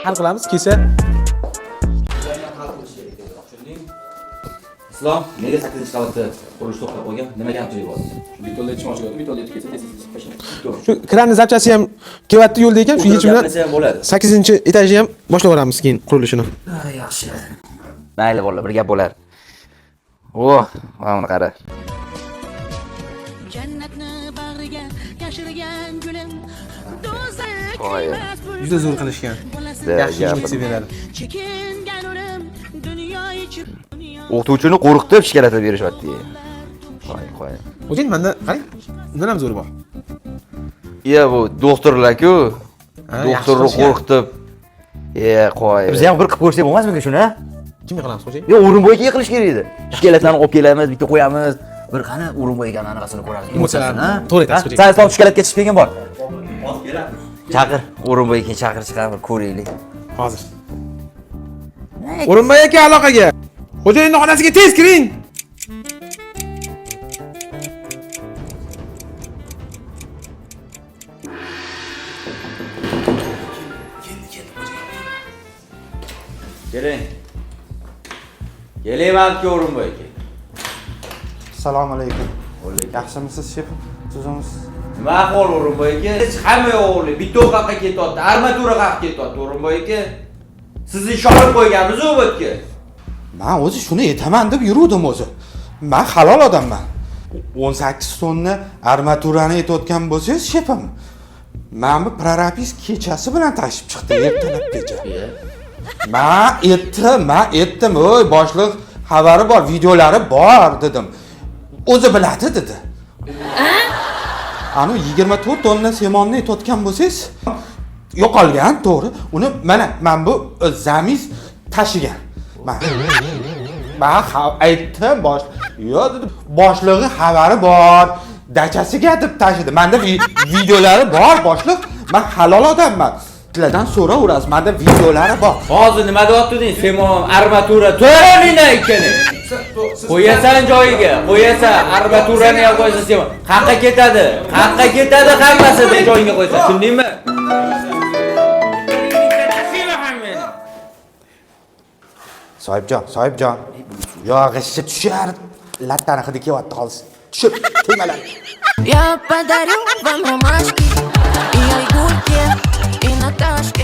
hal qilamiz, kelsa. Islom, nega 8-qavatda qurilish to'xtab qolgan? Nima kamchilik bor? Betonda yetishmoqchi bo'ldi. Betonda yetib ketsa tez-tez. Shu kranning zapchasi ham kelyapti yo'lda ekan, shu yechim bilan ham bo'ladi. 8-etajni ham boshlaveramiz keyin qurilishini. Yaxshi. Mayli bolalar, bir gap bo'lar. Oh, mana qara. Jannatni bag'riga yashirgan gulim do'zax Juda zo'r qilishgan. Yaxshi yigit beradi. chekingan o'lim dunyo ichib O'qituvchini qo'rqitib shikalatib berishyapti. Qo'y. O'zing menda qarang, undan ham zo'ri bor. Iya bu doktorlar-ku. Doktorni qo'rqitib. Qo'y. Biz ham bir qilib ko'rsak bo'lmasmi shuni? Kimga qilamiz xo'jay? Yo, O'rinboyga qilish kerak edi. Shikalatlarni olib kelamiz, bitta qo'yamiz. Bir qani O'rinboyga anaqasini ko'ramiz. To'g'ri aytasiz xo'jay. Sen islom shikalatga chiqib kelgan bor. Chaqir, O'rinboyga keyin chaqir chiqamiz, ko'raylik. Hozir. O'rinboy aka aloqaga. Xo'jayning xonasiga tez kiring. Keling balki O'rinboy aka. Assalomu alaykum. Yaxshimisiz shefim? Tuzimisiz? Nima ahvol O'rinboy aka? Siz hamma o'g'li bitta qaqqa ketyapti, armatura qaqqa ketyapti O'rinboy aka. Sizni ish olib qo'yganmiz u bo'tga. Men o'zi shuni aytaman deb yuruvdim o'zi. Men halol odamman. 18 tonna armaturani aytayotgan bo'lsangiz shefim. Men bu prorapisk kechasi bilan tashib chiqdi ertalab kecha. Men aytdim, "Oy, boshliq xabari bor, videolari bor" dedim. O'zi biladi dedi. Ani 24 tonna semonni aytayotgan bo'lsangiz, yo'qolgan, to'g'ri. Uni mana men bu zamiz tashigan. Men aytdim yo'q dedi. Boshlig'i xabari bor, dachasiga deb tashidi. Menda videolari bor, boshliq. Men halol odamman. Sizlardan so'raverasiz. Menda videolari bor. Hozir nima deyaptiding? Semon, armatura, to'g'rina ekani. Qo'yasan joyiga, qo'yasan, armaturani ham qo'yasan semon. Qaqqa ketadi? Qaqqa ketadi hammasini joyiga qo'yasan. Tushundingmi? Sohibjon. Yog'ishi tushar. Lattani hidi kelyapti hozir. Tushib, tegmalar. Я подарю вам ромашки и айгульки, и Наташки.